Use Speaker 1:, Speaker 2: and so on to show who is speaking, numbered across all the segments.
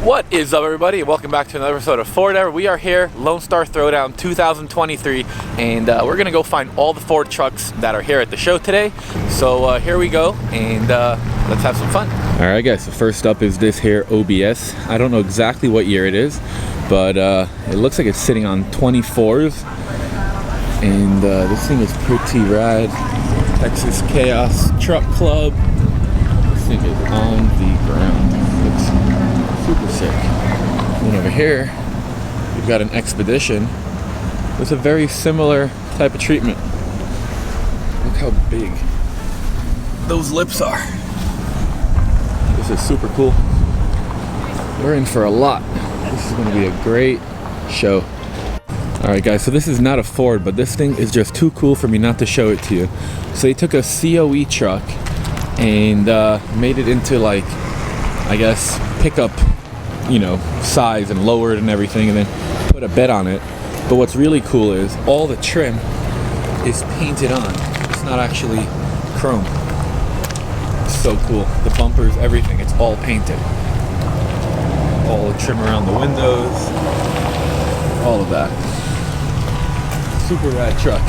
Speaker 1: What is up, everybody? Welcome back to another episode of Ford Ever. We are here, Lone Star Throwdown 2023, and we're gonna go find all the Ford trucks that are here at the show today. So here we go, and let's have some fun. All right, guys. So first up is this here OBS. I don't know exactly what year it is, but it looks like it's sitting on 24s, and this thing is pretty rad. Texas Chaos Truck Club. This thing is on the ground. Looks super sick. And over here, we've got an Expedition with a very similar type of treatment. Look how big those lips are. This is super cool. We're in for a lot. This is going to be a great show. Alright guys, so this is not a Ford, but this thing is just too cool for me not to show it to you. So they took a COE truck and made it into, like, I guess, pickup, you know, size, and lowered and everything, and then put a bed on it. But what's really cool is all the trim is painted on. It's not actually chrome. It's so cool. The bumpers, everything, it's all painted. All the trim around the windows, all of that. Super rad truck.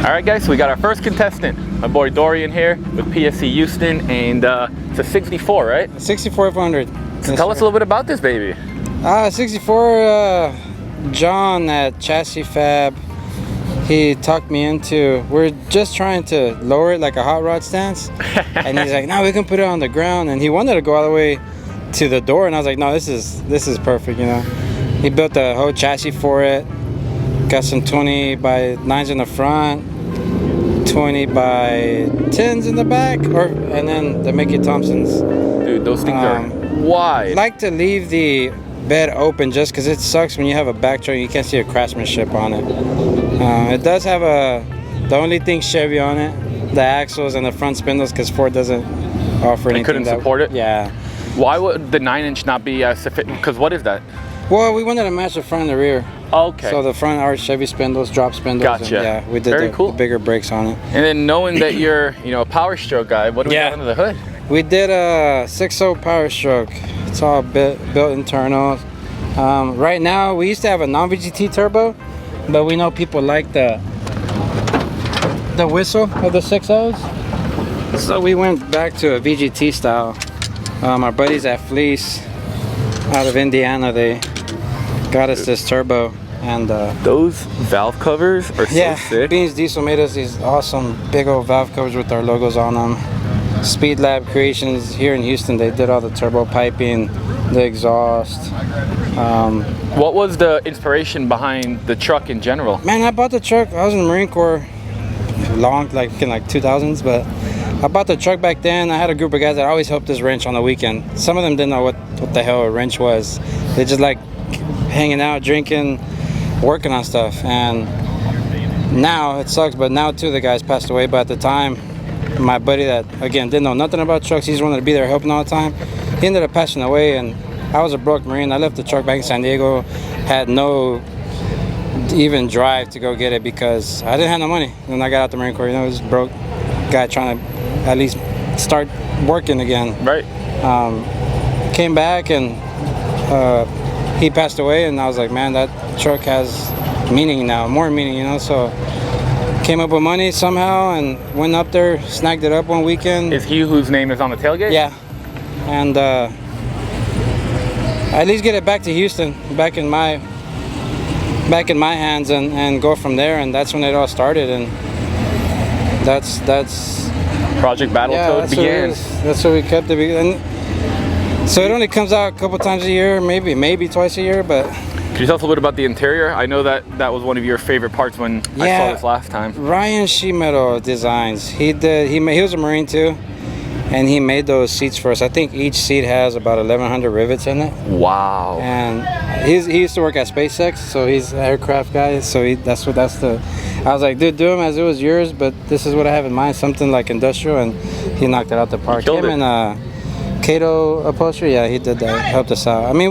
Speaker 1: Alright guys, so we got our first contestant, my boy Dorian here with PSC Houston, and it's a 64, right?
Speaker 2: 64 500.
Speaker 1: So tell us a little bit about this baby.
Speaker 2: 64, John at Chassis Fab, he talked me into, we're just trying to lower it like a hot rod stance, and he's like, no, we can put it on the ground, and he wanted to go all the way to the door, and I was like, no, this is perfect, you know. He built the whole chassis for it, got some 20 by 9s in the front, 20 by 10s in the back, and then the Mickey Thompsons. Dude,
Speaker 1: those things are wide.
Speaker 2: I like to leave the bed open just because it sucks when you have a back truck and you can't see a craftsmanship on it. It does have the only thing Chevy on it, the axles and the front spindles, because Ford doesn't offer anything.
Speaker 1: They couldn't support it?
Speaker 2: Yeah.
Speaker 1: Why would the 9-inch not be sufficient? Because what is that?
Speaker 2: Well, we wanted to match the front and the rear.
Speaker 1: Okay.
Speaker 2: So the front are Chevy spindles, drop spindles.
Speaker 1: Gotcha.
Speaker 2: And, yeah, we did the bigger brakes on it.
Speaker 1: And then knowing that you're, you know, a Power Stroke guy, what do we got under the hood?
Speaker 2: We did a 6.0 Power Stroke. It's all built internal. Right now, we used to have a non-VGT turbo, but we know people like the whistle of the 6.0s. So we went back to a VGT style. Our buddies at Fleece out of Indiana, they got us this turbo, and
Speaker 1: those valve covers are so sick.
Speaker 2: Beans Diesel made us these awesome big old valve covers with our logos on them. Speed Lab Creations here in Houston, they did all the turbo piping, the exhaust.
Speaker 1: What was the inspiration behind the truck in general?
Speaker 2: Man, I bought the truck, I was in the Marine Corps like in 2000s, but I bought the truck back then. I had a group of guys that always helped us wrench on the weekend. Some of them didn't know what the hell a wrench was. They just like hanging out, drinking, working on stuff. And now it sucks, but now two of the guys passed away. But at the time, my buddy that, again, didn't know nothing about trucks, he just wanted to be there helping all the time, he ended up passing away. And I was a broke Marine. I left the truck back in San Diego, had no even drive to go get it because I didn't have no money. When I got out the Marine Corps, you know, I was a broke guy trying to at least start working again.
Speaker 1: Right.
Speaker 2: Came back and he passed away, and I was like, man, that truck has meaning now, more meaning, you know. So came up with money somehow and went up there, snagged it up one weekend.
Speaker 1: Is he whose name is on the tailgate?
Speaker 2: Yeah. And at least get it back to Houston, back in my hands, and go from there. And that's when it all started, and that's
Speaker 1: Project Battletoad began.
Speaker 2: That's what we kept it. So it only comes out a couple times a year, maybe twice a year. But
Speaker 1: can you tell us a little bit about the interior? I know that was one of your favorite parts when I saw this last time.
Speaker 2: Ryan Sheet Metal Designs. He was a Marine too, and he made those seats for us. I think each seat has about 1,100 rivets in it.
Speaker 1: Wow.
Speaker 2: And he used to work at SpaceX, so he's an aircraft guy. So I was like, dude, do them as it was yours, but this is what I have in mind, something like industrial, and he knocked it out the park.
Speaker 1: He killed it.
Speaker 2: Cato Upholstery, yeah, he did that, helped us out. I mean,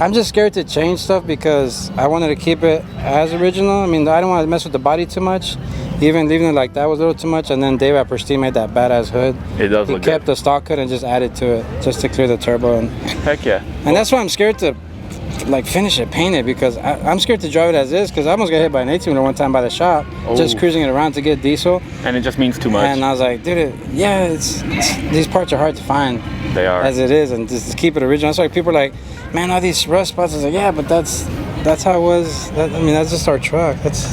Speaker 2: I'm just scared to change stuff because I wanted to keep it as original. I mean, I don't want to mess with the body too much. Even leaving it like that was a little too much. And then Dave at Pristine made that badass hood.
Speaker 1: It does
Speaker 2: He
Speaker 1: look
Speaker 2: kept
Speaker 1: good.
Speaker 2: the stock hood and just added to it just to clear the turbo. And
Speaker 1: Heck yeah.
Speaker 2: and that's why I'm scared to like finish it, paint it, because I'm scared to drive it as is, because I almost got hit by an 18-wheeler one time by the shop, just cruising it around to get diesel.
Speaker 1: And it just means too much.
Speaker 2: And I was like, dude, these parts are hard to find.
Speaker 1: They are.
Speaker 2: As it is, and just to keep it original. That's why people are like, man, all these rust spots. I was like, yeah, but that's how it was. I mean, that's just our truck. It's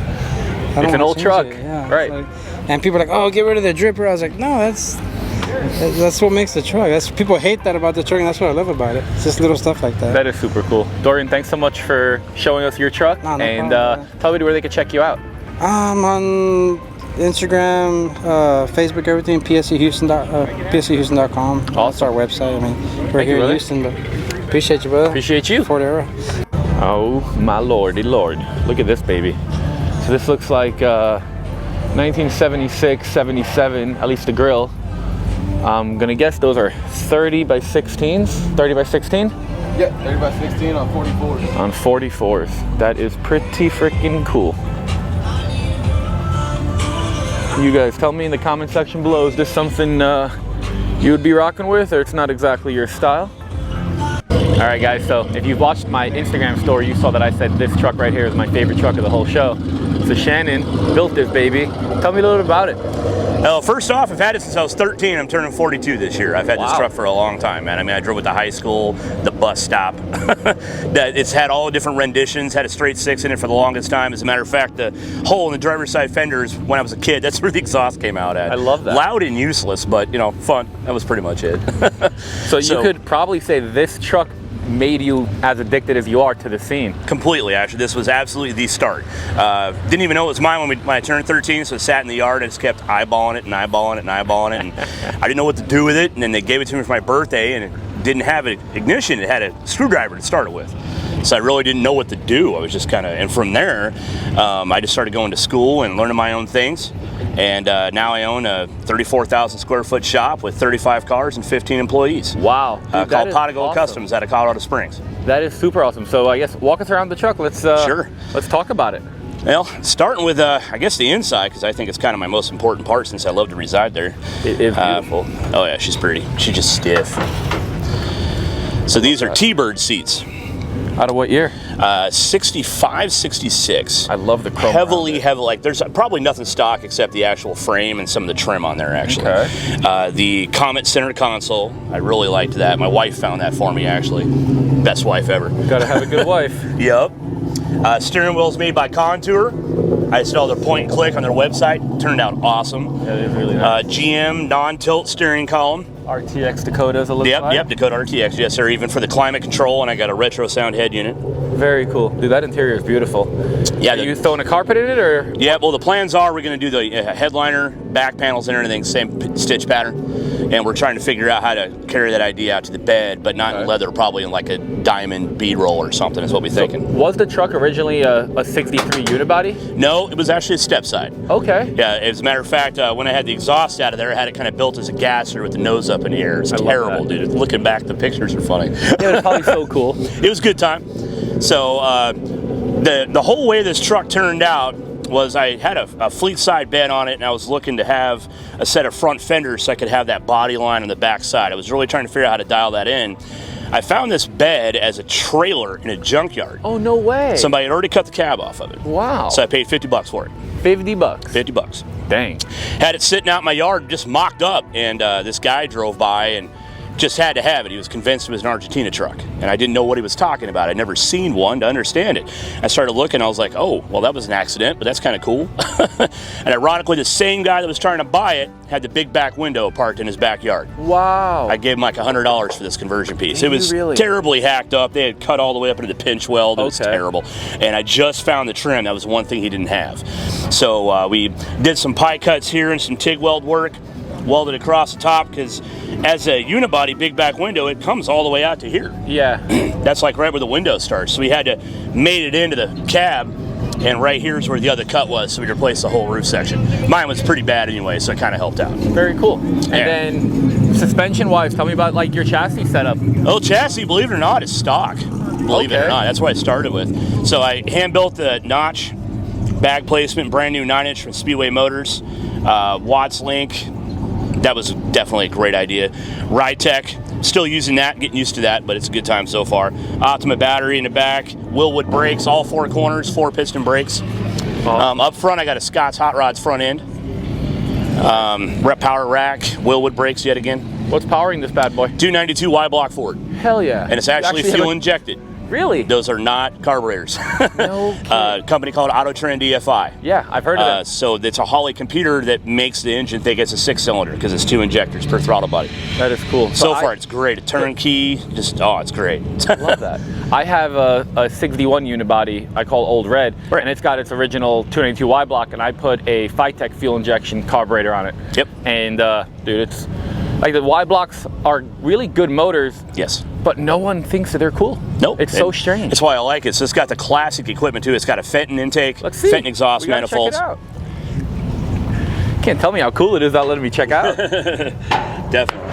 Speaker 1: an old truck, right?
Speaker 2: Like, and people are like, oh, get rid of the dripper. I was like, no, that's what makes the truck. People hate that about the truck, and that's what I love about it. It's just little stuff like that.
Speaker 1: That is super cool. Dorian, thanks so much for showing us your truck.
Speaker 2: No
Speaker 1: and
Speaker 2: problem,
Speaker 1: tell me where they can check you out.
Speaker 2: On Instagram, Facebook, everything. PSCHouston.com. That's our website. I mean, we're here in Houston, but appreciate you, brother.
Speaker 1: Appreciate you.
Speaker 2: Ford Era.
Speaker 1: Oh my lordy lord! Look at this baby. So this looks like 1976, 77. At least the grill. I'm gonna guess those are 30 by 16s. 30 by 16?
Speaker 3: Yeah, 30 by 16 on 44s.
Speaker 1: On 44s. That is pretty freaking cool. You guys tell me in the comment section below, is this something you would be rocking with, or it's not exactly your style? All right guys, so if you've watched my Instagram story, you saw that I said this truck right here is my favorite truck of the whole show. So Shannon built this baby. Tell me a little bit about it.
Speaker 4: Well, first off, I've had it since I was 13. I'm turning 42 this year. I've had this truck for a long time, man. I mean, I drove it to high school, the bus stop. It's had all the different renditions, had a straight six in it for the longest time. As a matter of fact, the hole in the driver's side fenders when I was a kid, that's where the exhaust came out at.
Speaker 1: I love that.
Speaker 4: Loud and useless, but, you know, fun. That was pretty much it.
Speaker 1: So you could probably say this truck made you as addicted as you are to the scene.
Speaker 4: Completely, actually. This was absolutely the start. Didn't even know it was mine when I turned 13, so it sat in the yard. I just kept eyeballing it and eyeballing it and eyeballing it, and I didn't know what to do with it, and then they gave it to me for my birthday, and it didn't have an ignition. It had a screwdriver to start it with. So I really didn't know what to do. I was just kind of, and from there, I just started going to school and learning my own things. And now I own a 34,000 square foot shop with 35 cars and 15 employees.
Speaker 1: Wow. Dude,
Speaker 4: called Pot of Gold Customs out of Colorado Springs.
Speaker 1: That is super awesome. So I guess walk us around the truck. Let's
Speaker 4: Sure.
Speaker 1: Let's talk about it.
Speaker 4: Well, starting with, I guess, the inside, because I think it's kind of my most important part since I love to reside there.
Speaker 1: It is beautiful.
Speaker 4: Oh yeah, she's pretty. She's just stiff. So these are T-Bird seats.
Speaker 1: Out of what year?
Speaker 4: 65, 66.
Speaker 1: I love the chrome.
Speaker 4: Heavily, like there's probably nothing stock except the actual frame and some of the trim on there, actually.
Speaker 1: Okay.
Speaker 4: The Comet center console, I really liked that. My wife found that for me, actually. Best wife ever.
Speaker 1: Gotta have a good wife.
Speaker 4: Yep. Steering wheel's made by Contour. I installed their point and click on their website. Turned out awesome.
Speaker 1: That is really nice.
Speaker 4: GM non-tilt steering column.
Speaker 1: RTX Dakotas, it looks like.
Speaker 4: Yep, Dakota RTX, yes sir, even for the climate control, and I got a retro sound head unit.
Speaker 1: Very cool. Dude, that interior is beautiful.
Speaker 4: Yeah.
Speaker 1: Are you throwing a carpet in it, or?
Speaker 4: Yeah, well the plans are we're going to do the headliner, back panels and everything, same stitch pattern. And we're trying to figure out how to carry that idea out to the bed, but not in leather, probably in like a diamond bead roll or something is what we're thinking.
Speaker 1: Was the truck originally a 63 unibody?
Speaker 4: No, it was actually a step side.
Speaker 1: Okay.
Speaker 4: Yeah, as a matter of fact, when I had the exhaust out of there, I had it kind of built as a gasser with the nose up in the air. It's terrible, dude. Looking back, the pictures are funny.
Speaker 1: Yeah, it's probably so cool.
Speaker 4: It was a good time. So the whole way this truck turned out was I had a fleet side bed on it, and I was looking to have a set of front fenders so I could have that body line on the back side. I was really trying to figure out how to dial that in. I found this bed as a trailer in a junkyard.
Speaker 1: Oh, no way.
Speaker 4: Somebody had already cut the cab off of it.
Speaker 1: Wow.
Speaker 4: So I paid $50 for it.
Speaker 1: 50 bucks.
Speaker 4: 50 bucks.
Speaker 1: Dang.
Speaker 4: Had it sitting out in my yard just mocked up, and this guy drove by and just had to have it. He was convinced it was an Argentina truck, and I didn't know what he was talking about. I'd never seen one to understand it. I started looking, I was like, oh, well, that was an accident, but that's kind of cool. And ironically, the same guy that was trying to buy it had the big back window parked in his backyard.
Speaker 1: Wow.
Speaker 4: I gave him like $100 for this conversion piece.
Speaker 1: Did
Speaker 4: It was
Speaker 1: you really?
Speaker 4: terribly hacked up. They had cut all the way up into the pinch weld. It was terrible. And I just found the trim. That was one thing he didn't have. So we did some pie cuts here and some TIG weld work. Welded across the top, because as a unibody big back window, it comes all the way out to here.
Speaker 1: Yeah.
Speaker 4: That's like right where the window starts. So we had to mate it into the cab, and right here's where the other cut was, so we replaced the whole roof section. Mine was pretty bad anyway, so it kind of helped out.
Speaker 1: Very cool. And then suspension wise, tell me about like your chassis setup.
Speaker 4: Oh, chassis, believe it or not, is stock. believe it or not. That's what I started with. So I hand built the notch, bag placement, brand new 9-inch from Speedway Motors, Watts Link. That was definitely a great idea. Ride Tech, still using that, getting used to that, but it's a good time so far. Optima battery in the back, Willwood brakes, all 4 corners, 4 piston brakes. Up front, I got a Scott's Hot Rods front end. Rep power rack, Willwood brakes yet again.
Speaker 1: What's powering this bad boy?
Speaker 4: 292 Y-block Ford.
Speaker 1: Hell yeah.
Speaker 4: And it's actually fuel injected.
Speaker 1: Really?
Speaker 4: Those are not carburetors.
Speaker 1: No kidding.
Speaker 4: Company called Autotrend EFI.
Speaker 1: Yeah, I've heard of that.
Speaker 4: So it's a Holley computer that makes the engine think it's a 6-cylinder because it's 2 injectors per throttle body.
Speaker 1: That is cool.
Speaker 4: So far, it's great. A turnkey, just, it's great.
Speaker 1: I love that. I have a 61 unibody I call Old Red, and it's got its original 292 Y block, and I put a Phytech fuel injection carburetor on it.
Speaker 4: Yep.
Speaker 1: And dude, it's like the Y blocks are really good motors.
Speaker 4: Yes.
Speaker 1: But no one thinks that they're cool.
Speaker 4: Nope.
Speaker 1: It's so strange.
Speaker 4: That's why I like it. So it's got the classic equipment too. It's got a Fenton intake,
Speaker 1: Let's see.
Speaker 4: Fenton exhaust
Speaker 1: We gotta
Speaker 4: manifolds.
Speaker 1: check it out. Can't tell me how cool it is without letting me check out.
Speaker 4: Definitely.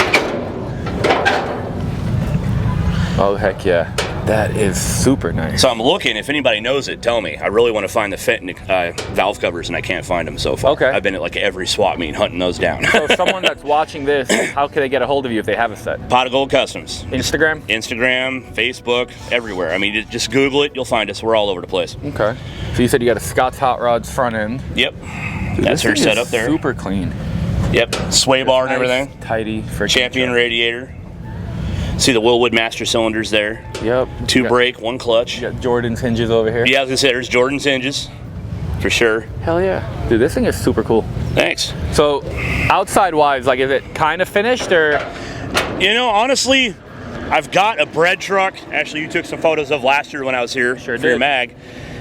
Speaker 1: Oh, heck yeah. That is super nice.
Speaker 4: So I'm looking, if anybody knows it, tell me. I really want to find the Fenton valve covers, and I can't find them so far.
Speaker 1: Okay.
Speaker 4: I've been at like every swap meet hunting those down.
Speaker 1: So someone that's watching this, how can they get a hold of you if they have a set?
Speaker 4: Pot of Gold Customs.
Speaker 1: Instagram?
Speaker 4: Instagram, Facebook, everywhere. I mean, just Google it, you'll find us. We're all over the place.
Speaker 1: Okay. So you said you got a Scott's Hot Rods front end.
Speaker 4: Yep.
Speaker 1: Dude,
Speaker 4: That's her setup there.
Speaker 1: Super clean.
Speaker 4: Yep. Sway bar and everything.
Speaker 1: Tidy.
Speaker 4: Champion radiator. See the Willwood master cylinders there.
Speaker 1: Yep.
Speaker 4: 2 brake, 1 clutch.
Speaker 1: You got Jordan's hinges over here.
Speaker 4: Yeah, I was gonna say there's Jordan's hinges, for sure.
Speaker 1: Hell yeah. Dude, this thing is super cool.
Speaker 4: Thanks.
Speaker 1: So, outside wise, like, is it kind of finished or?
Speaker 4: You know, honestly, I've got a bread truck. Actually, you took some photos of last year when I was here
Speaker 1: Sure
Speaker 4: for your
Speaker 1: did.
Speaker 4: mag.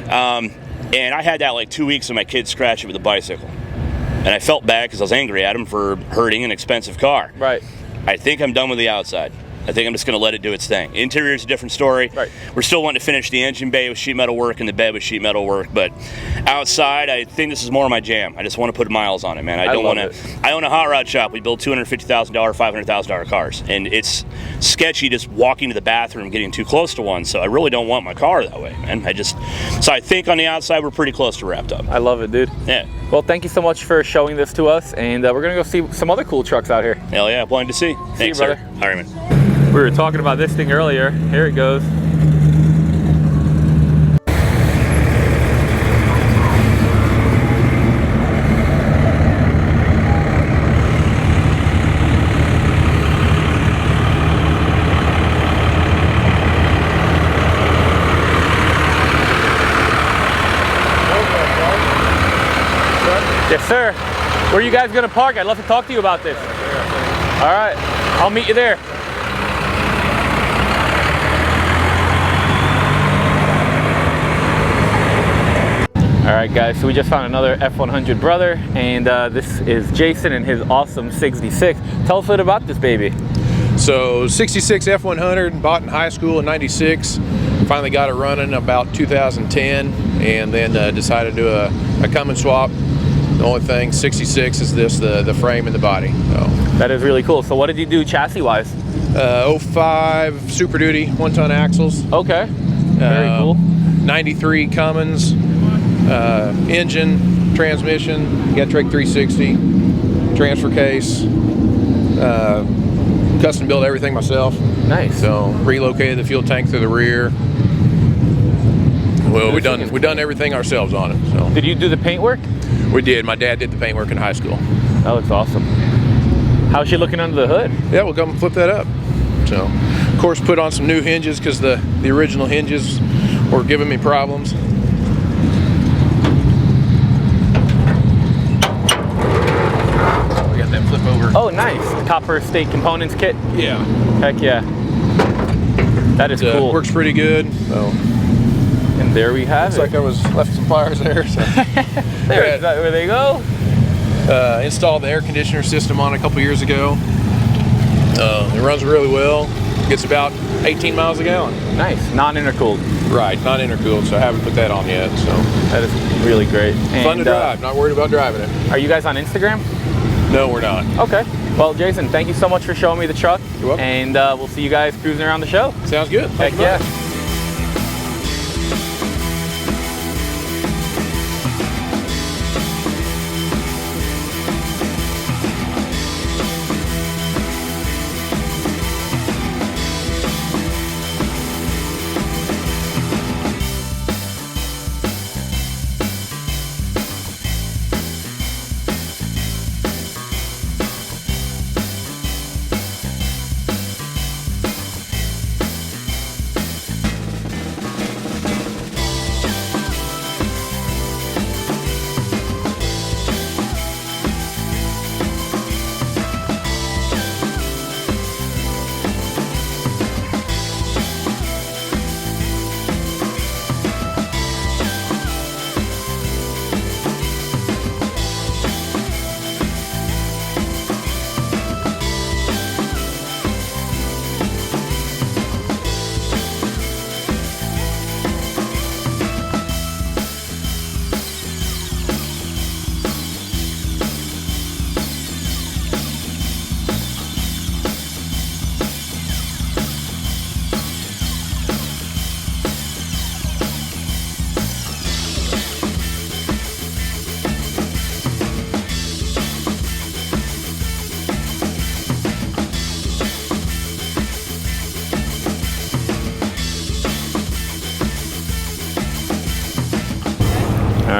Speaker 4: And I had that like 2 weeks of my kid scratch it with a bicycle. And I felt bad because I was angry at him for hurting an expensive car.
Speaker 1: Right.
Speaker 4: I think I'm done with the outside. I think I'm just going to let it do its thing. Interior is a different story.
Speaker 1: Right.
Speaker 4: We're still wanting to finish the engine bay with sheet metal work and the bed with sheet metal work, but outside, I think this is more my jam. I just want to put miles on it, man. I don't want to. I own a hot rod shop. We build $250,000, $500,000 cars, and it's sketchy just walking to the bathroom, getting too close to one. So I really don't want my car that way, man. So I think on the outside, we're pretty close to wrapped up.
Speaker 1: I love it, dude.
Speaker 4: Yeah.
Speaker 1: Well, thank you so much for showing this to us, and we're gonna go see some other cool trucks out here.
Speaker 4: Hell yeah, wanted to see. Thanks,
Speaker 1: brother.
Speaker 4: sir. All right, man.
Speaker 1: We were talking about this thing earlier. Here it goes. Yes, sir. Where are you guys gonna park? I'd love to talk to you about this. All right, I'll meet you there. All right, guys, so we just found another F100 brother, and this is Jason and his awesome 66. Tell us a bit about this baby.
Speaker 5: So 66 F100, bought in high school in '96. Finally got it running about 2010, and then decided to do a Cummins swap. The only thing, 66 is the frame and the body. So.
Speaker 1: That is really cool. So what did you do chassis-wise?
Speaker 5: 05 Super Duty 1-ton axles.
Speaker 1: Okay, very cool.
Speaker 5: 93 Cummins, engine, transmission, Getrag 360, transfer case, custom built everything myself.
Speaker 1: Nice.
Speaker 5: So relocated the fuel tank to the rear. Well, we done everything ourselves on it. So
Speaker 1: Did you do the paint work?
Speaker 5: we did. My dad did the paint work in high school.
Speaker 1: That looks awesome. How's she looking under the hood?
Speaker 5: Yeah, we'll come flip that up. So, of course, put on some new hinges because the original hinges were giving me problems. We got that flip over.
Speaker 1: Oh, nice. Copper State Components kit.
Speaker 5: Yeah.
Speaker 1: Heck yeah. That is cool.
Speaker 5: Works pretty good. So.
Speaker 1: And there we have
Speaker 5: Looks
Speaker 1: it.
Speaker 5: like I was left some pliers there. So.
Speaker 1: There, is that where they go?
Speaker 5: Installed the air conditioner system on a couple years ago. It runs really well. Gets about 18 miles a gallon.
Speaker 1: Nice. Non-intercooled.
Speaker 5: Right, not intercooled, so I haven't put that on yet. So
Speaker 1: That is really great.
Speaker 5: fun to
Speaker 1: And,
Speaker 5: drive. Not worried about driving it.
Speaker 1: Are you guys on Instagram?
Speaker 5: No, we're not.
Speaker 1: Okay. Well, Jason, thank you so much for showing me the truck.
Speaker 5: You're welcome.
Speaker 1: And we'll see you guys cruising around the show.
Speaker 5: Sounds good.
Speaker 1: Heck
Speaker 5: Thank you
Speaker 1: yeah.
Speaker 5: much.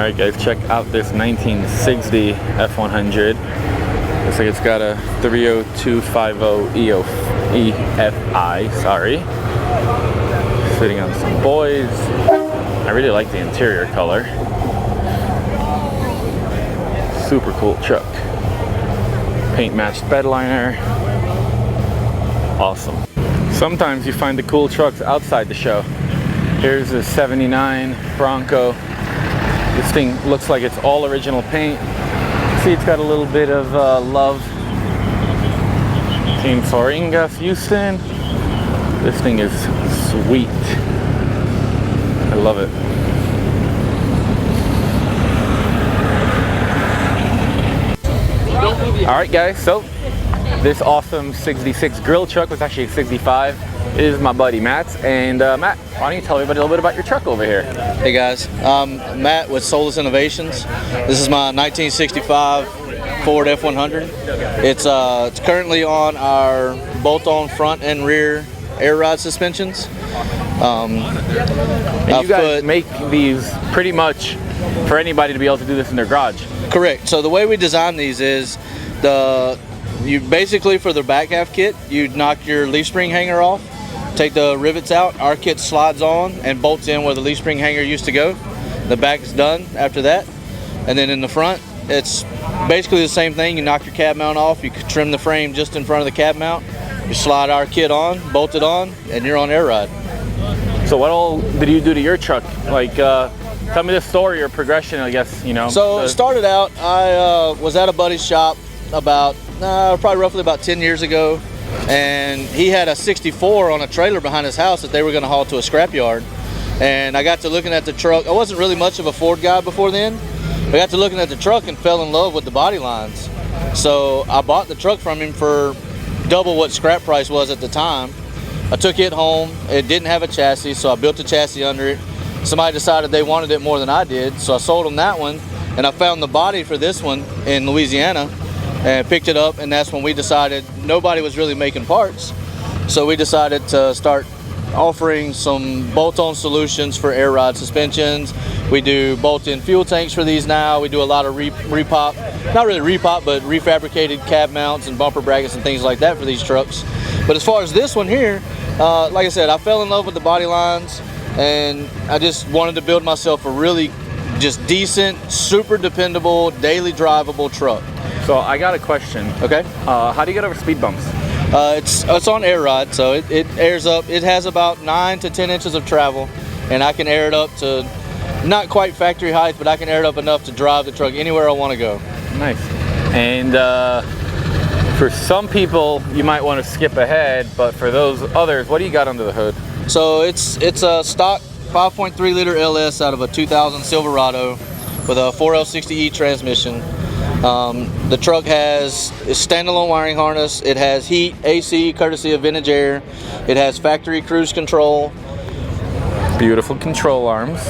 Speaker 1: Alright guys, check out this 1960 F100. Looks like it's got a 30250 EFI, sorry. Sitting on some boys. I really like the interior color. Super cool truck. Paint matched bed liner. Awesome. Sometimes you find the cool trucks outside the show. Here's a 79 Bronco. This thing looks like it's all original paint. See, it's got a little bit of love. Team Soringa, Houston. This thing is sweet. I love it. Alright guys, so this awesome 66 grill truck was actually a 65. It is my buddy Matt's. And Matt, why don't you tell everybody a little bit about your truck over here?
Speaker 3: Hey guys, I'm Matt with Solus Innovations. This is my 1965 Ford F100. It's currently on our bolt-on front and rear air ride suspensions.
Speaker 1: And you guys make these pretty much for anybody to be able to do this in their garage.
Speaker 3: Correct. So the way we design these is you basically, for the back half kit, you knock your leaf spring hanger off, take the rivets out, our kit slides on and bolts in where the leaf spring hanger used to go. The back is done after that. And then in the front, it's basically the same thing. You knock your cab mount off, you trim the frame just in front of the cab mount, you slide our kit on, bolt it on, and you're on air ride.
Speaker 1: So what all did you do to your truck? Like, tell me the story or progression, I guess, you know.
Speaker 3: So it started out, I was at a buddy's shop about, probably roughly about 10 years ago. And he had a 64 on a trailer behind his house that they were going to haul to a scrapyard. And I got to looking at the truck. I wasn't really much of a Ford guy before then. I got to looking at the truck and fell in love with the body lines. So I bought the truck from him for double what scrap price was at the time. I took it home. It didn't have a chassis, so I built a chassis under it. Somebody decided they wanted it more than I did, so I sold them that one. And I found the body for this one in Louisiana and picked it up, and that's when we decided nobody was really making parts. So we decided to start offering some bolt-on solutions for air ride suspensions. We do bolt-in fuel tanks for these now. We do a lot of repop, not really repop, but refabricated cab mounts and bumper brackets and things like that for these trucks. But as far as this one here, like I said, I fell in love with the body lines, and I just wanted to build myself a really just decent, super dependable, daily drivable truck.
Speaker 1: So I got a question.
Speaker 3: Okay.
Speaker 1: How do you get over speed bumps?
Speaker 3: It's on air ride, so it airs up. It has about 9 to 10 inches of travel, and I can air it up to not quite factory height, but I can air it up enough to drive the truck anywhere I want to go.
Speaker 1: Nice. And for some people, you might want to skip ahead, but for those others, what do you got under the hood?
Speaker 3: So it's a stock 5.3 liter LS out of a 2000 Silverado with a 4L60E transmission. The truck has a standalone wiring harness. It has heat, AC, courtesy of Vintage Air. It has factory cruise control.
Speaker 1: Beautiful control arms.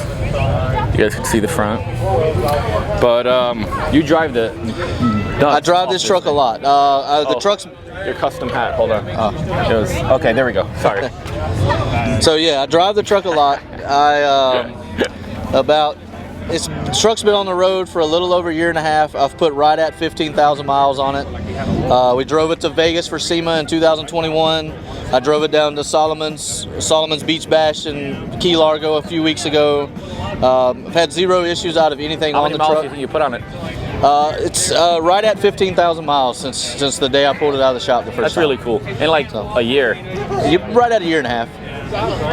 Speaker 1: You guys can see the front. But you drive the
Speaker 3: I drive this truck a lot. The truck's
Speaker 1: your custom hat. Hold on. Okay, there we go. Sorry.
Speaker 3: So yeah, I drive the truck a lot. The truck's been on the road for a little over a year and a half. I've put right at 15,000 miles on it. We drove it to Vegas for SEMA in 2021. I drove it down to Solomon's Beach Bash in Key Largo a few weeks ago. I've had zero issues out of anything on the truck.
Speaker 1: How many miles do you think you put on it?
Speaker 3: It's right at 15,000 miles since the day I pulled it out of the shop the first time.
Speaker 1: That's really cool. In like a year.
Speaker 3: Right at a year and a half.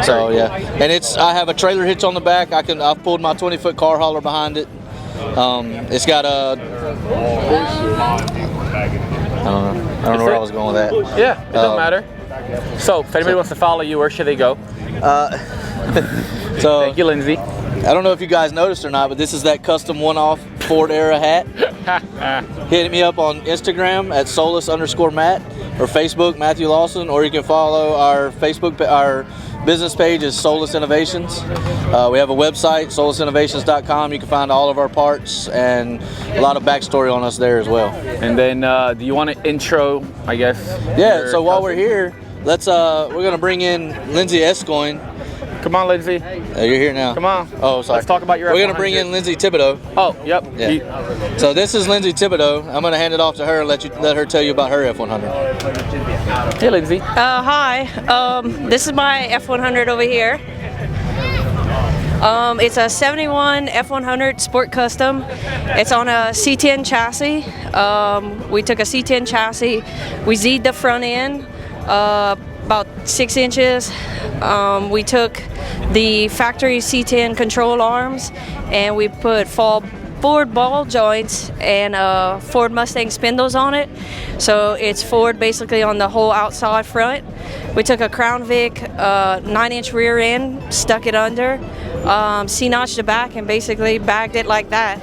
Speaker 3: So yeah, and I have a trailer hitch on the back. I've pulled my 20-foot car hauler behind it. It's got a I don't know where I was going with that.
Speaker 1: Yeah, it doesn't matter. So if anybody wants to follow you, where should they go?
Speaker 3: So
Speaker 1: thank you, Lindsay.
Speaker 3: I don't know if you guys noticed or not, but this is that custom one-off Ford era hat. Hit me up on Instagram at Solus_Matt or Facebook Matthew Lawson, or you can follow our business page is Solus Innovations. We have a website, solusinnovations.com. You can find all of our parts and a lot of backstory on us there as well.
Speaker 1: And then do you want to intro, I guess?
Speaker 3: Yeah, so while we're here, we're going to bring in Lindsay Escoyne,
Speaker 1: Come on, Lindsay.
Speaker 3: You're here now.
Speaker 1: Come on.
Speaker 3: Oh, sorry.
Speaker 1: Let's talk about your
Speaker 3: We're
Speaker 1: F100.
Speaker 3: going to bring in Lindsay Thibodeau.
Speaker 1: Oh, yep.
Speaker 3: Yeah. So this is Lindsay Thibodeau. I'm going to hand it off to her and let her tell you about her F100.
Speaker 1: Hey, Lindsay.
Speaker 6: Hi. This is my F100 over here. It's a 71 F100 Sport Custom. It's on a C10 chassis. We took a C10 chassis. We Z'd the front end about 6 inches. We took the factory C10 control arms and we put forward ball joints and Ford Mustang spindles on it. So it's Ford basically on the whole outside front. We took a Crown Vic 9-inch rear end, stuck it under, C-notched the back and basically bagged it like that.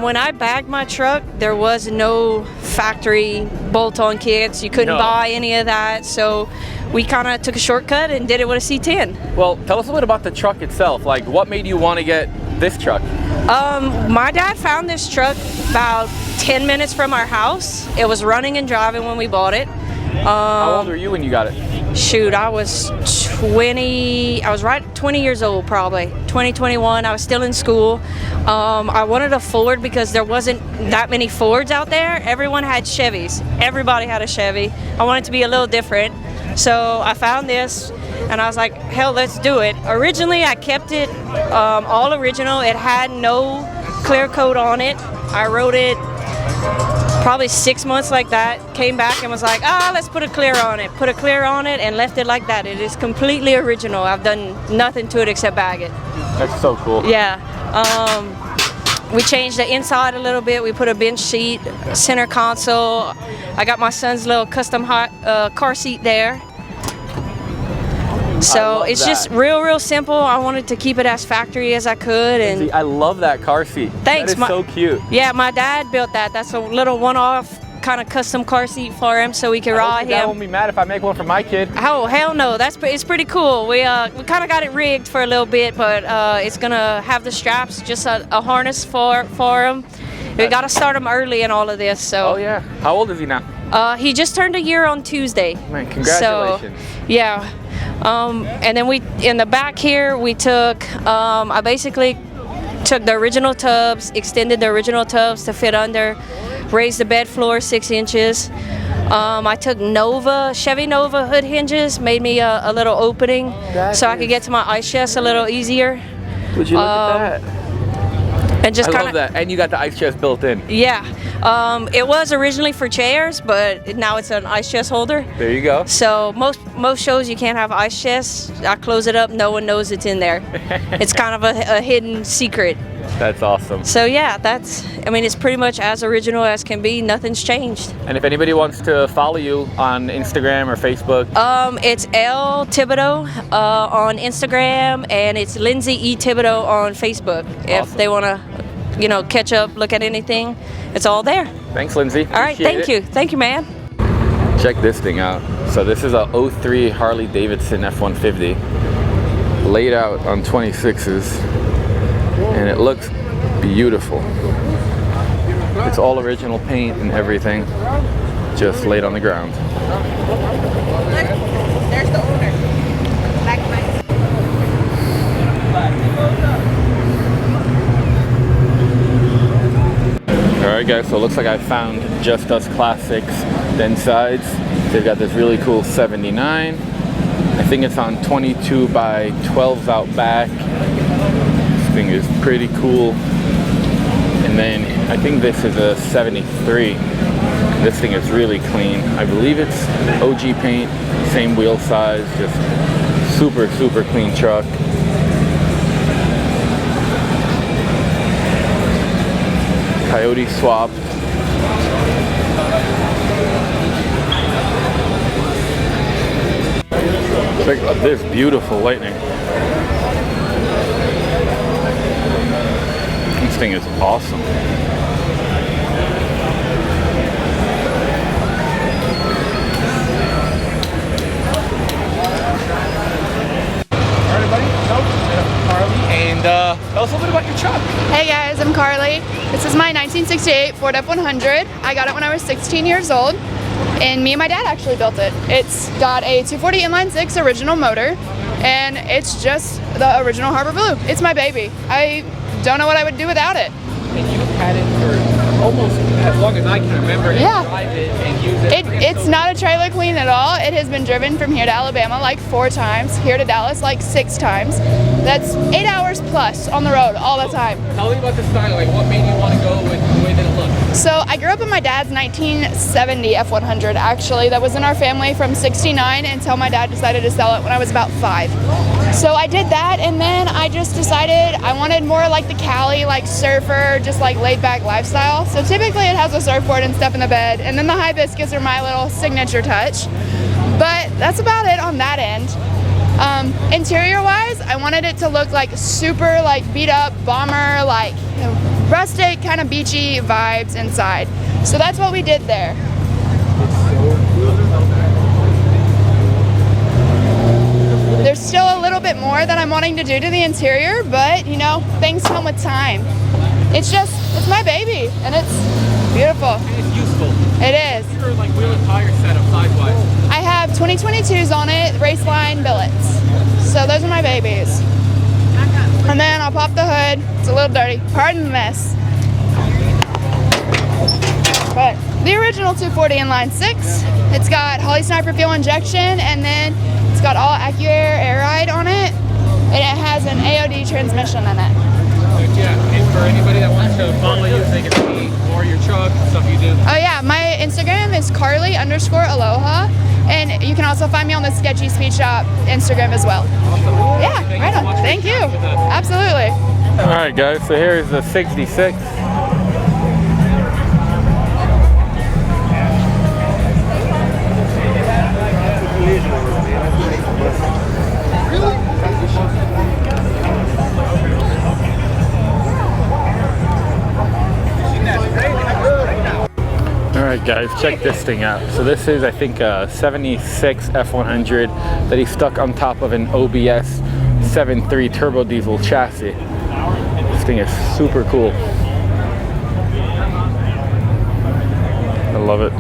Speaker 6: When I bagged my truck, there was no factory bolt-on kits. You couldn't buy any of that. So we kind of took a shortcut and did it with a C10.
Speaker 1: Well, tell us a bit about the truck itself. Like, what made you want to get this truck?
Speaker 6: My dad found this truck about 10 minutes from our house. It was running and driving when we bought it.
Speaker 1: How old were you when you got it?
Speaker 6: Shoot, I was 20, I was right 20 years old probably, 21. I was still in school. I wanted a Ford because there wasn't that many Fords out there. Everyone had Chevys. Everybody had a Chevy. I wanted to be a little different. So I found this and I was like, hell, let's do it. Originally, I kept it all original. It had no clear coat on it. I wrote it probably 6 months like that, came back and was like, let's put a clear on it. Put a clear on it and left it like that. It is completely original. I've done nothing to it except bag it.
Speaker 1: That's so cool.
Speaker 6: Yeah. We changed the inside a little bit. We put a bench seat, center console. I got my son's little custom car seat there. So it's just real simple. I wanted to keep it as factory as I could. And
Speaker 1: See, I love that car seat.
Speaker 6: Thanks.
Speaker 1: That is so cute.
Speaker 6: Yeah, my dad built that. That's a little one-off kind of custom car seat for him so we can ride him.
Speaker 1: Dad won't be mad if I make one for my kid.
Speaker 6: Oh, hell no. It's pretty cool. We kind of got it rigged for a little bit, but it's going to have the straps, just a harness for him. We got to start him early in all of this. So.
Speaker 1: Oh, yeah. How old is he now?
Speaker 6: He just turned a year on Tuesday.
Speaker 1: Man, congratulations.
Speaker 6: So, yeah. And then in the back here, we took, I basically took the original tubs, extended the original tubs to fit under, raised the bed floor 6 inches. I took Chevy Nova hood hinges, made me a little opening so I could get to my ice chest a little easier.
Speaker 1: Would you look at that?
Speaker 6: And just
Speaker 1: I love that. And you got the ice chest built in.
Speaker 6: Yeah. It was originally for chairs, but now it's an ice chest holder.
Speaker 1: There you go.
Speaker 6: So most shows you can't have ice chests. I close it up, no one knows it's in there. It's kind of a hidden secret.
Speaker 1: That's awesome.
Speaker 6: So yeah, it's pretty much as original as can be. Nothing's changed.
Speaker 1: And if anybody wants to follow you on Instagram or Facebook?
Speaker 6: It's L Thibodeau on Instagram, and it's Lindsay E Thibodeau on Facebook. Awesome. If they want to, catch up, look at anything, it's all there.
Speaker 1: Thanks, Lindsay.
Speaker 6: All right, thank you. Thank you, man.
Speaker 1: Check this thing out. So this is a 03 Harley Davidson F-150 laid out on 26s, and it looks beautiful. It's all original paint and everything, just laid on the ground.
Speaker 7: There's the owner.
Speaker 1: Alright guys, so it looks like I found Just Us Classics then sides. They've got this really cool 79. I think it's on 22 by 12s out back. This thing is pretty cool. And then I think this is a 73. This thing is really clean. I believe it's OG paint, same wheel size, just super clean truck. Coyote swapped. Check out this beautiful Lightning. This thing is awesome. And tell us a little bit about your truck.
Speaker 8: Hey guys, I'm Carly. This is my 1968 Ford F-100. I got it when I was 16 years old, and me and my dad actually built it. It's got a 240 inline 6 original motor. and it's just the original Harbor Blue. It's my baby. I don't know what I would do without it.
Speaker 1: And you've had it for almost as long as I can remember.
Speaker 8: Yeah.
Speaker 1: Drive it and use it.
Speaker 8: It's not a trailer queen at all. It has been driven from here to Alabama like 4 times, here to Dallas like 6 times. That's 8 hours plus on the road all the time.
Speaker 1: Tell me about the style, like what made you want to go with the way that it looks?
Speaker 8: So I grew up in my dad's 1970 F100 actually. That was in our family from 69 until my dad decided to sell it when I was about 5. So I did that, and then I just decided I wanted more like the Cali, like surfer, just like laid back lifestyle. So typically it has a surfboard and stuff in the bed, and then the hibiscus are my little signature touch. But that's about it on that end. Interior wise, I wanted it to look like super like beat up bomber, like rustic kind of beachy vibes inside. So that's what we did there. There's still a little bit more that I'm wanting to do to the interior, but you know, things come with time. It's my baby, and it's beautiful.
Speaker 1: And it's useful.
Speaker 8: It is.
Speaker 1: Your like wheel and tire setup size-wise.
Speaker 8: I have 2022s on it, Raceline billets. So those are my babies. And then I'll pop the hood. It's a little dirty. Pardon the mess. But the original 240 inline 6. It's got Holley Sniper fuel injection, and then it's got all AccuAir air ride on it, and it has an AOD transmission in it.
Speaker 1: Yeah, and for anybody that wants to follow you, they can see more of your truck, stuff you do.
Speaker 8: Oh yeah, my Instagram is Carly_Aloha, and you can also find me on the Sketchy Speed Shop Instagram as well.
Speaker 1: Awesome.
Speaker 8: Yeah, right on. Thank you. Absolutely.
Speaker 1: All right, guys. So here's the 66. Alright guys, check this thing out. So this is, I think, a 76 F100 that he stuck on top of an OBS 7.3 turbo diesel chassis. This thing is super cool. I love it.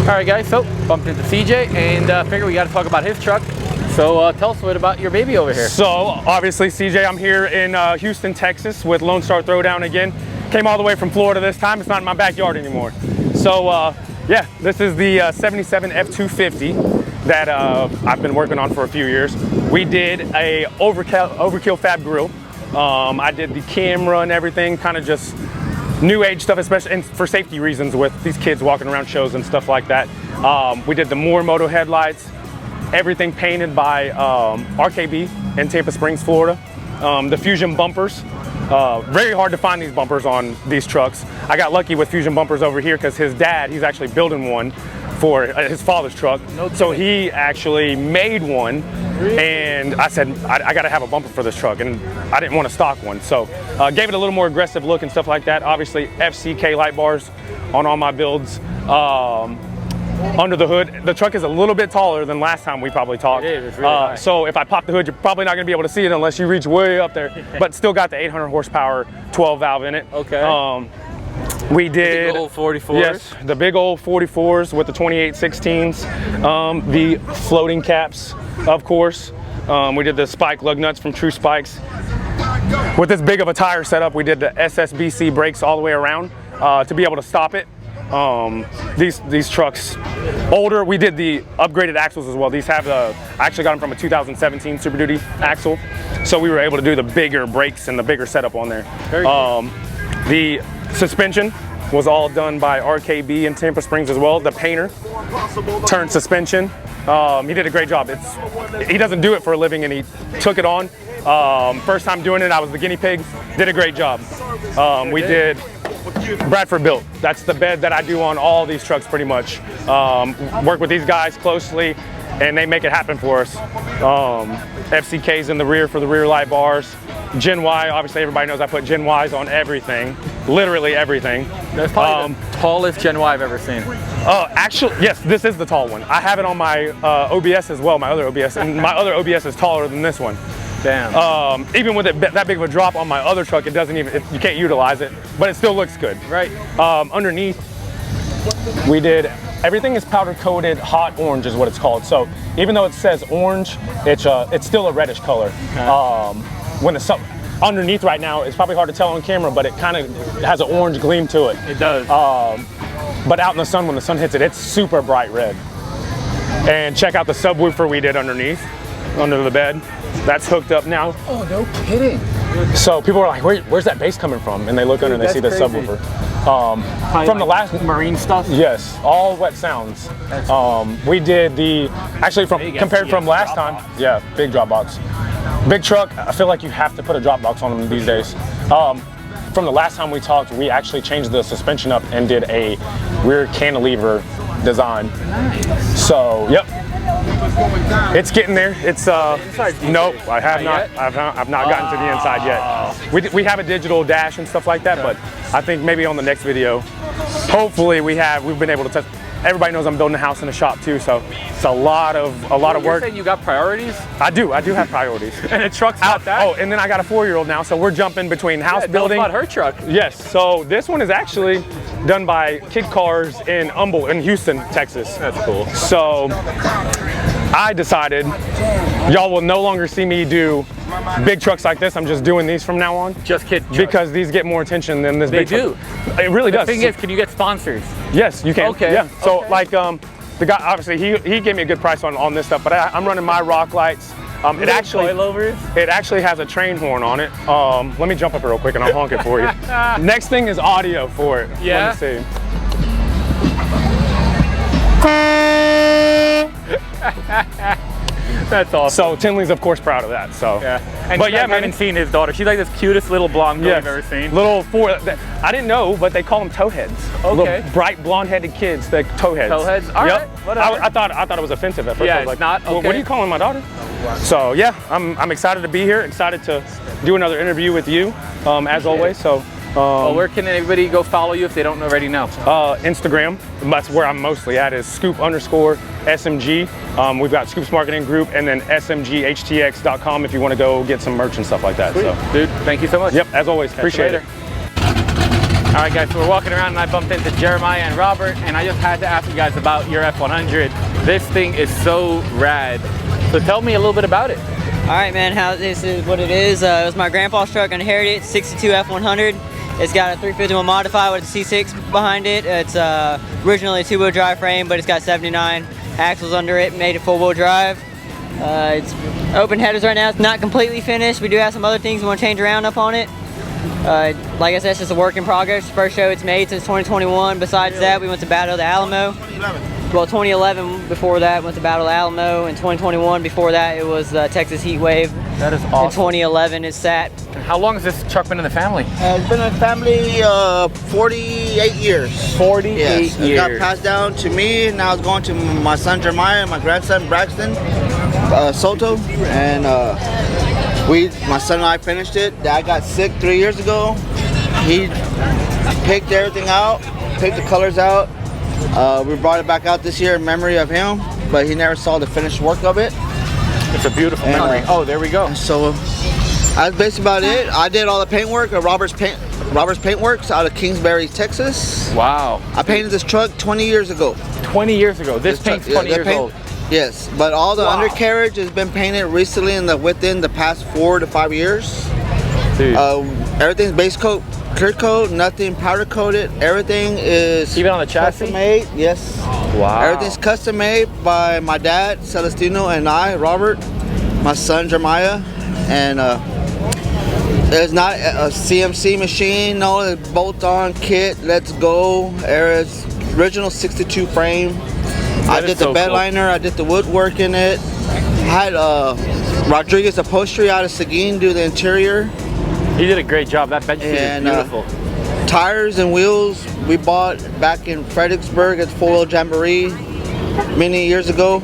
Speaker 1: Alright guys, so bumped into CJ and figured we got to talk about his truck. So tell us a bit about your baby over here.
Speaker 7: So obviously CJ, I'm here in Houston, Texas with Lone Star Throwdown again. Came all the way from Florida this time. It's not in my backyard anymore. So yeah, this is the 77 F250 that I've been working on for a few years. We did a overkill fab grill. I did the camera and everything, kind of just new age stuff, especially and for safety reasons with these kids walking around shows and stuff like that. We did the Morimoto headlights, everything painted by RKB in Tampa Springs, Florida. The Fusion bumpers, very hard to find these bumpers on these trucks. I got lucky with Fusion bumpers over here because his dad, he's actually building one for his father's truck. So he actually made one. And I said, I gotta have a bumper for this truck, and I didn't want to stock one. So gave it a little more aggressive look and stuff like that. Obviously FCK light bars on all my builds. Under the hood, the truck is a little bit taller than last time we probably talked.
Speaker 1: It is, it's really high.
Speaker 7: So if I pop the hood, you're probably not gonna be able to see it unless you reach way up there, but still got the 800 horsepower 12 valve in it.
Speaker 1: Okay.
Speaker 7: We did
Speaker 1: big old 44s.
Speaker 7: Yes, the big old 44s with the 2816s, the floating caps, of course. We did the spike lug nuts from True Spikes. With this big of a tire setup, we did the SSBC brakes all the way around to be able to stop it. These trucks, older, we did the upgraded axles as well. These have I actually got them from a 2017 Super Duty axle, so we were able to do the bigger brakes and the bigger setup on there.
Speaker 1: Very cool.
Speaker 7: The suspension was all done by RKB in Tampa Springs as well. The painter turned suspension. He did a great job. He doesn't do it for a living, and he took it on. First time doing it, I was the guinea pig. Did a great job. We did Bradford Built. That's the bed that I do on all these trucks pretty much. Work with these guys closely, and they make it happen for us. FCK's in the rear for the rear light bars. Gen Y, obviously everybody knows I put Gen Ys on everything. literally everything.
Speaker 1: That's probably the tallest Gen Y I've ever seen.
Speaker 7: Actually, yes, this is the tall one. I have it on my OBS as well, my other OBS, and my other OBS is taller than this one.
Speaker 1: Damn.
Speaker 7: Even with it that big of a drop on my other truck, it doesn't even, you can't utilize it, but it still looks good.
Speaker 1: Right.
Speaker 7: Underneath, we did, everything is powder coated hot orange is what it's called. So even though it says orange, it's still a reddish color. When the underneath right now, it's probably hard to tell on camera, but it kind of has an orange gleam to it.
Speaker 1: It does.
Speaker 7: But out in the sun, when the sun hits it, it's super bright red. And check out the subwoofer we did underneath, under the bed. That's hooked up now.
Speaker 1: Oh, no kidding.
Speaker 7: So people are like, where's that bass coming from? And they look under and they see the subwoofer. From the last
Speaker 1: marine stuff?
Speaker 7: Yes, all wet sounds. We did actually compared from last time, yeah, big drop box. Big truck, I feel like you have to put a drop box on them these days. From the last time we talked, we actually changed the suspension up and did a rear cantilever design. Nice. So, yep. It's getting there. It's nope, I have not. I've not gotten to the inside yet. We have a digital dash and stuff like that, but I think maybe on the next video, hopefully we've been able to test. Everybody knows I'm building a house in a shop too, so it's a lot of work.
Speaker 1: You're saying you got priorities?
Speaker 7: I do have priorities.
Speaker 1: And the truck's not that?
Speaker 7: Oh, and then I got a 4-year-old now, so we're jumping between house building.
Speaker 1: Tell us about her truck.
Speaker 7: Yes, so this one is actually done by Kid Cars in Houston, Texas.
Speaker 1: That's cool.
Speaker 7: So I decided y'all will no longer see me do big trucks like this. I'm just doing these from now on.
Speaker 1: Just kid trucks.
Speaker 7: Because these get more attention than this big truck.
Speaker 1: They do.
Speaker 7: It really does.
Speaker 1: The thing is, can you get sponsors?
Speaker 7: Yes, you can.
Speaker 1: Okay.
Speaker 7: Yeah. So like the guy, obviously he gave me a good price on this stuff, but I'm running my rock lights. It actually has a train horn on it. Let me jump up real quick and I'll honk it for you. Next thing is audio for it.
Speaker 1: Yeah.
Speaker 7: Let me see.
Speaker 1: That's awesome.
Speaker 7: So Tinley's of course proud of that. So
Speaker 1: yeah. And but yeah, I haven't seen his daughter. She's like this cutest little blonde girl I've ever seen.
Speaker 7: I didn't know, but they call them towheads.
Speaker 1: Okay.
Speaker 7: Little bright blonde-headed kids, they're towheads.
Speaker 1: Towheads. All right. Whatever.
Speaker 7: I thought it was offensive at first.
Speaker 1: Yeah,
Speaker 7: I was like,
Speaker 1: it's not. Okay.
Speaker 7: What are you calling my daughter? So yeah, I'm excited to be here. Excited to do another interview with you, as always. So.
Speaker 1: Well, where can everybody go follow you if they don't already know?
Speaker 7: Instagram, that's where I'm mostly at, is scoop_SMG. We've got Scoops Marketing Group and then smghtx.com if you want to go get some merch and stuff like that.
Speaker 1: Sweet. So, dude, thank you so much.
Speaker 7: Yep, as always, appreciate it.
Speaker 1: All right, guys, so we're walking around and I bumped into Jeremiah and Robert, and I just had to ask you guys about your F100. This thing is so rad. So tell me a little bit about it.
Speaker 9: All right, man, this is what it is. It was my grandpa's truck, inherited, 62 F100. It's got a 351 modified with a C6 behind it. It's originally a 2-wheel drive frame, but it's got 79 axles under it, made it 4-wheel drive. It's open headers right now. It's not completely finished. We do have some other things we want to change around up on it. Like I said, it's just a work in progress. First show it's made since 2021. Besides that, we went to Battle of the Alamo. Well, 2011 before that went to Battle of the Alamo. In 2021 before that it was Texas Heat Wave.
Speaker 1: That is awesome.
Speaker 9: In 2011 it sat.
Speaker 1: How long has this truck been in the family?
Speaker 10: It's been in the family 48 years.
Speaker 1: 48
Speaker 10: years. It got
Speaker 1: years.
Speaker 10: passed down to me, and now it's going to my son Jeremiah and my grandson Braxton Soto. And my son and I finished it. Dad got sick 3 years ago. He picked everything out, picked the colors out. We brought it back out this year in memory of him, but he never saw the finished work of it.
Speaker 1: It's a beautiful memory. Oh, there we go.
Speaker 10: So that's basically about it. I did all the paint work at Robert's Paintworks out of Kingsbury, Texas.
Speaker 1: Wow.
Speaker 10: I painted this truck 20 years ago.
Speaker 1: 20 years ago. This paint's 20 years old.
Speaker 10: Yes, but all the undercarriage has been painted recently within the past 4 to 5 years.
Speaker 1: Dude.
Speaker 10: Everything's base coat, clear coat, nothing powder coated. Everything is
Speaker 1: even on the chassis
Speaker 10: custom made. Yes.
Speaker 1: Wow.
Speaker 10: Everything's custom made by my dad, Celestino, and I, Robert, my son Jeremiah, and there's not a CMC machine. No, it's bolt-on kit. Let's go. It's original 62 frame. I did the bed liner. I did the woodwork in it. I had Rodriguez Upholstery out of Seguin do the interior.
Speaker 1: He did a great job. That bench seat is beautiful.
Speaker 10: Tires and wheels we bought back in Fredericksburg at 4-Wheel Jamboree many years ago.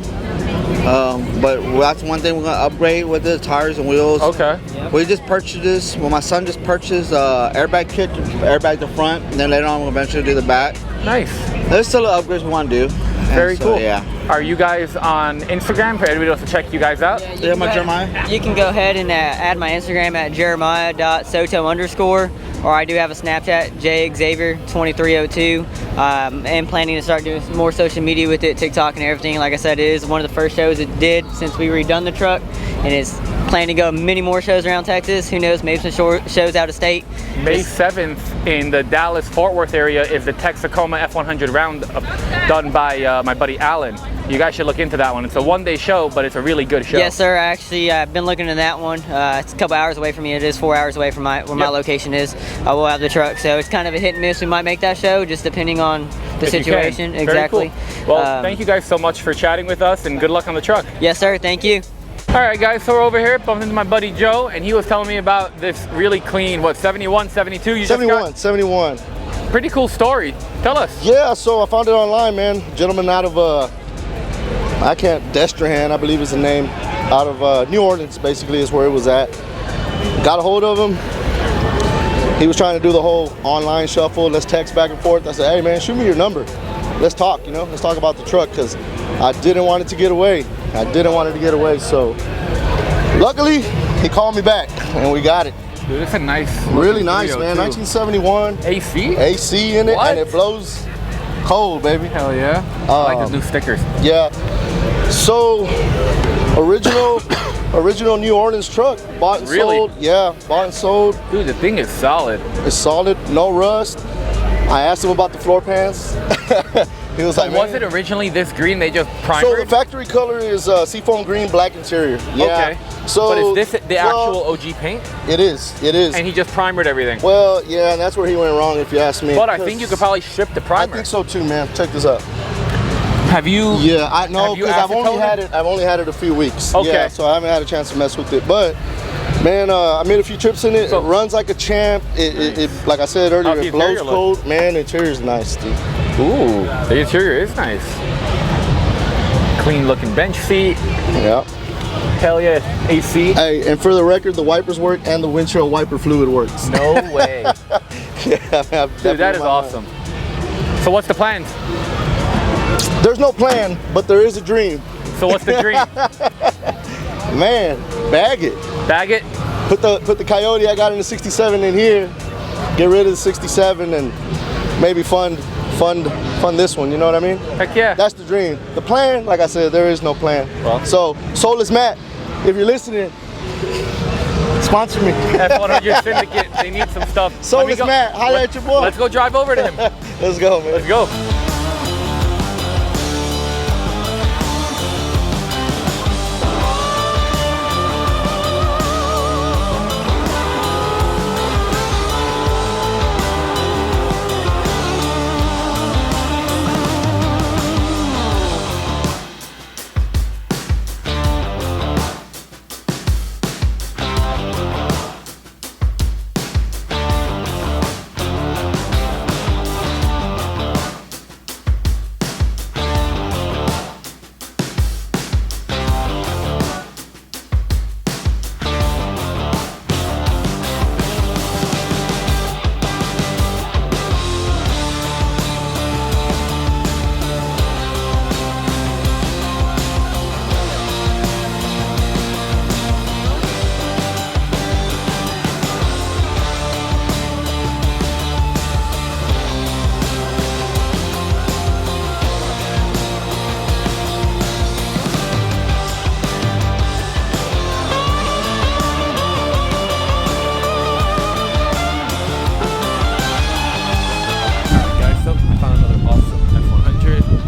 Speaker 10: But that's one thing we're gonna upgrade with the tires and wheels.
Speaker 1: Okay.
Speaker 10: We just purchased this. Well, my son just purchased airbag kit, airbag the front, and then later on we'll eventually do the back.
Speaker 1: Nice.
Speaker 10: There's still upgrades we want to do.
Speaker 1: Very cool.
Speaker 10: Yeah.
Speaker 1: Are you guys on Instagram for anybody else to check you guys out?
Speaker 10: Yeah, my Jeremiah.
Speaker 9: You can go ahead and add my Instagram at jeremiah.soto_, or I do have a Snapchat, jxavier2302. And planning to start doing some more social media with it, TikTok and everything. Like I said, it is one of the first shows it did since we redone the truck, and it's planning to go many more shows around Texas. Who knows, maybe some shows out of state.
Speaker 1: May 7th in the Dallas-Fort Worth area is the Texaco F100 roundup done by my buddy Alan. You guys should look into that one. It's a one-day show, but it's a really good show.
Speaker 9: Yes, sir. Actually, I've been looking into that one. It's a couple hours away from me. It is 4 hours away from where my location is. I will have the truck, so it's kind of a hit and miss. We might make that show, just depending on the situation. Exactly.
Speaker 1: Cool. Well, thank you guys so much for chatting with us, and good luck on the truck.
Speaker 9: Yes, sir. Thank you.
Speaker 1: All right, guys, so we're over here, bumped into my buddy Joe, and he was telling me about this really clean, 71, 72? You
Speaker 11: 71, 71.
Speaker 1: Pretty cool story. Tell us.
Speaker 11: Yeah, so I found it online, man. Gentleman out of, Destrahan, I believe is the name, out of New Orleans, basically, is where it was at. Got a hold of him. He was trying to do the whole online shuffle. Let's text back and forth. I said, hey, man, shoot me your number. Let's talk, Let's talk about the truck, because I didn't want it to get away. So luckily, he called me back, and we got it.
Speaker 1: Dude, it's a nice,
Speaker 11: really nice, man.
Speaker 1: Too.
Speaker 11: 1971.
Speaker 1: AC?
Speaker 11: AC in it, and it blows cold, baby.
Speaker 1: Hell yeah. I like the new stickers.
Speaker 11: Yeah. So, original New Orleans truck. Bought and sold. Yeah, bought and sold.
Speaker 1: Dude, the thing is solid.
Speaker 11: It's solid, no rust. I asked him about the floor pans. He was like,
Speaker 1: was it originally this green? They just primed
Speaker 11: So the factory color is seafoam green, black interior. Yeah.
Speaker 1: Okay.
Speaker 11: So,
Speaker 1: but is this the actual OG paint?
Speaker 11: It is.
Speaker 1: And he just primered everything.
Speaker 11: Well, yeah, and that's where he went wrong, if you ask me.
Speaker 1: But I think you could probably strip the primer.
Speaker 11: I think so too, man. Check this out.
Speaker 1: Have you?
Speaker 11: Yeah, I know, because I've only had it a few weeks.
Speaker 1: Okay.
Speaker 11: Yeah, so I haven't had a chance to mess with it. But man, I made a few trips in it. It runs like a champ. It like I said earlier, it blows cold. Man, the interior is nice, dude.
Speaker 1: Ooh, the interior is nice. Clean looking bench seat.
Speaker 11: Yeah.
Speaker 1: Hell yeah, AC.
Speaker 11: Hey, and for the record, the wipers work and the windshield wiper fluid works.
Speaker 1: No way.
Speaker 11: Yeah,
Speaker 1: dude, that is awesome. So what's the plans?
Speaker 11: There's no plan, but there is a dream.
Speaker 1: So what's the dream?
Speaker 11: Man, bag it.
Speaker 1: Bag it?
Speaker 11: Put the Coyote I got in the 67 in here. Get rid of the 67 and maybe fund this one, you know what I mean?
Speaker 1: Heck yeah.
Speaker 11: That's the dream. The plan, like I said, there is no plan. Well, so, Soulless Matt, if you're listening, sponsor me.
Speaker 1: F100 Syndicate, they need some stuff.
Speaker 11: Soulless Matt, holla at your boy.
Speaker 1: Let's go drive over to him.
Speaker 11: Let's go, man.
Speaker 1: Let's go.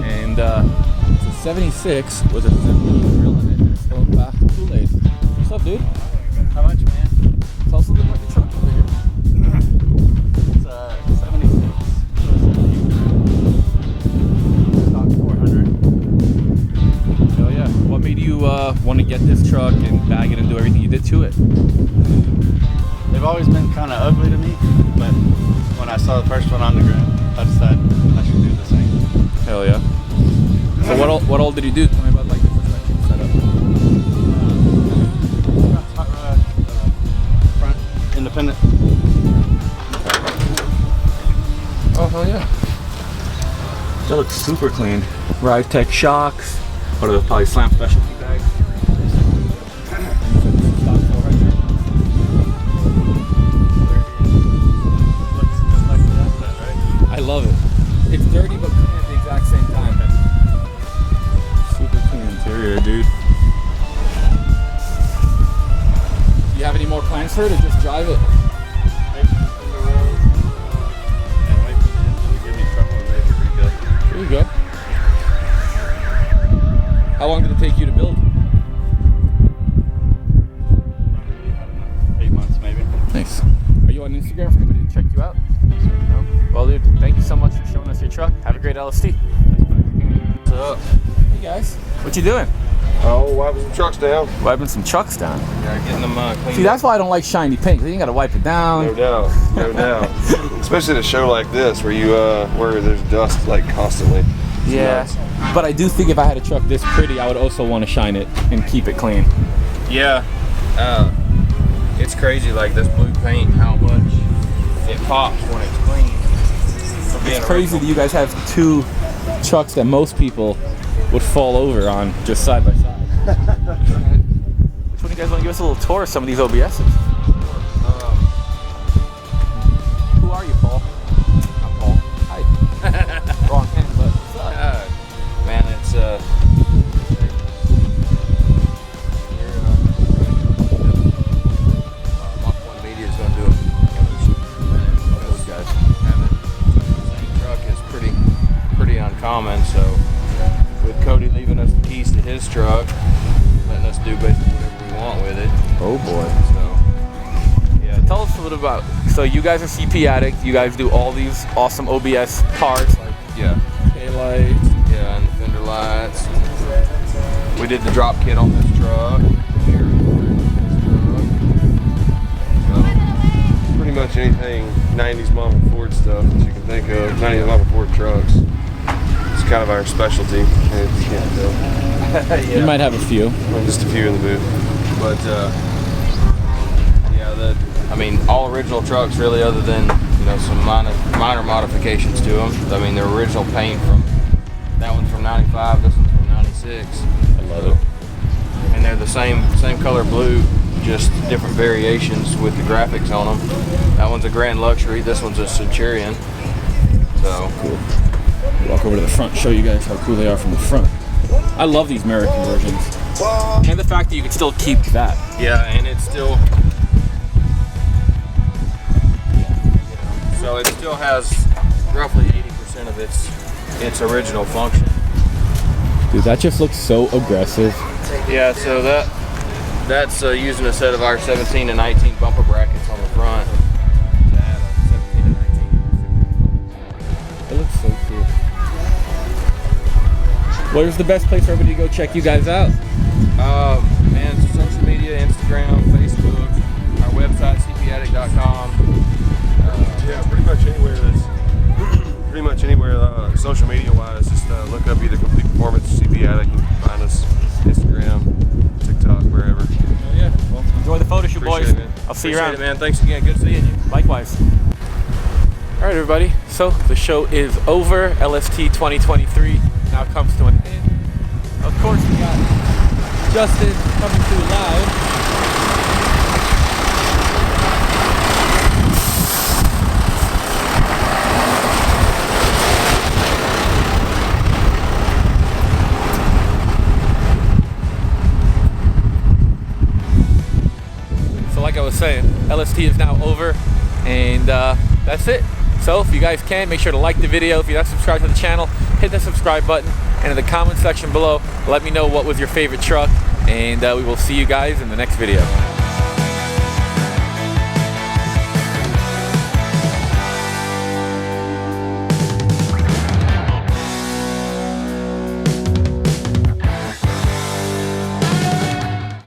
Speaker 1: And it's a 76 with a grill in it and it's going back to Kool-Aid. What's up, dude?
Speaker 12: How much, man?
Speaker 1: Tell us a little bit about your truck over here.
Speaker 12: It's a 76. Stock 400.
Speaker 1: Hell yeah. What made you want to get this truck and bag it and do everything you did to it?
Speaker 12: They've always been kind of ugly to me, but when I saw the first one on the ground, I decided I should do the same.
Speaker 1: Hell yeah. So what all did you do? Tell me about like the suspension setup Super clean. Ride Tech shocks. What are those? Probably Slam specialty bags. I love it. It's dirty but clean at the exact same time. Super clean interior, dude. Do you have any more plans for it, or just drive it? There you go. How long did it take you to build?
Speaker 12: 8 months maybe.
Speaker 1: Nice. Are you on Instagram for anybody to check you out? No? Well, dude, thank you so much for showing us your truck. Have a great LST.
Speaker 13: What's up?
Speaker 1: Hey guys, what you doing?
Speaker 13: Oh, wiping some trucks down.
Speaker 1: Wiping some trucks down.
Speaker 13: Yeah, getting them cleaned.
Speaker 1: See, that's why I don't like shiny paint. 'Cause you gotta wipe it down.
Speaker 13: No doubt, no doubt. Especially at a show like this where you where there's dust like constantly. It's
Speaker 1: Yeah,
Speaker 13: nuts.
Speaker 1: but I do think if I had a truck this pretty, I would also want to shine it and keep it clean.
Speaker 13: Yeah, it's crazy. Like this blue paint, how much it pops when it's clean.
Speaker 1: It's crazy that you guys have two trucks that most people would fall over on just side by side. Which one of you guys want to give us a little tour of some of these OBSs? Who are you, Paul?
Speaker 13: I'm Paul.
Speaker 1: Hi. Wrong hand, but
Speaker 13: Man, it's Mach 1 Media is going to do a those guys. Having the same truck is pretty uncommon. So with Cody leaving us the keys to his truck, letting us do basically whatever we want with it.
Speaker 1: oh boy.
Speaker 13: So yeah,
Speaker 1: Tell us a little about, so you guys are CPI Addict, you guys do all these awesome OBS parts, like
Speaker 13: yeah,
Speaker 1: taillights.
Speaker 13: yeah, and the fender lights. We did the drop kit on this truck. Here, so, pretty much anything 90s model Ford stuff that you can think of, 90s model Ford trucks. It's kind of our specialty. If you can't tell. Yeah.
Speaker 1: You might have a few.
Speaker 13: Well, just a few in the booth, but yeah, I mean, all original trucks really, other than some minor modifications to them. I mean, the original paint from that one's from '95, this one's from '96.
Speaker 1: I love it.
Speaker 13: And they're the same color blue, just different variations with the graphics on them. That one's a Grand Luxury. This one's a Centurion. So
Speaker 1: cool. Walk over to the front, show you guys how cool they are from the front. I love these American versions. And the fact that you can still keep that.
Speaker 13: yeah, and it's still. So it still has roughly 80% of its original function.
Speaker 1: Dude, that just looks so aggressive.
Speaker 13: Yeah, so that's using a set of our 17 and 19 bumper brackets on the front. To add a 17 and 19.
Speaker 1: It looks so cool. Where's the best place for everybody to go check you guys out?
Speaker 13: Man, social media, Instagram, Facebook, our website, cpaddict.com. Yeah, pretty much anywhere social media wise, just look up either Complete Performance or CPI Addict. You can find us Instagram, TikTok, wherever.
Speaker 1: Yeah, well, enjoy the photo shoot, boys.
Speaker 13: Appreciate it, man.
Speaker 1: I'll see you around.
Speaker 13: Appreciate it, man. Thanks again. Good seeing you.
Speaker 1: Likewise. All right, everybody. So the show is over. LST 2023 now comes to an end. Of course, we got Justin coming through live. Like I was saying, LST is now over, and that's it. So if you guys can, make sure to like the video. If you're not subscribed to the channel, hit the subscribe button, and in the comment section below, let me know what was your favorite truck, and we will see you guys in the next video.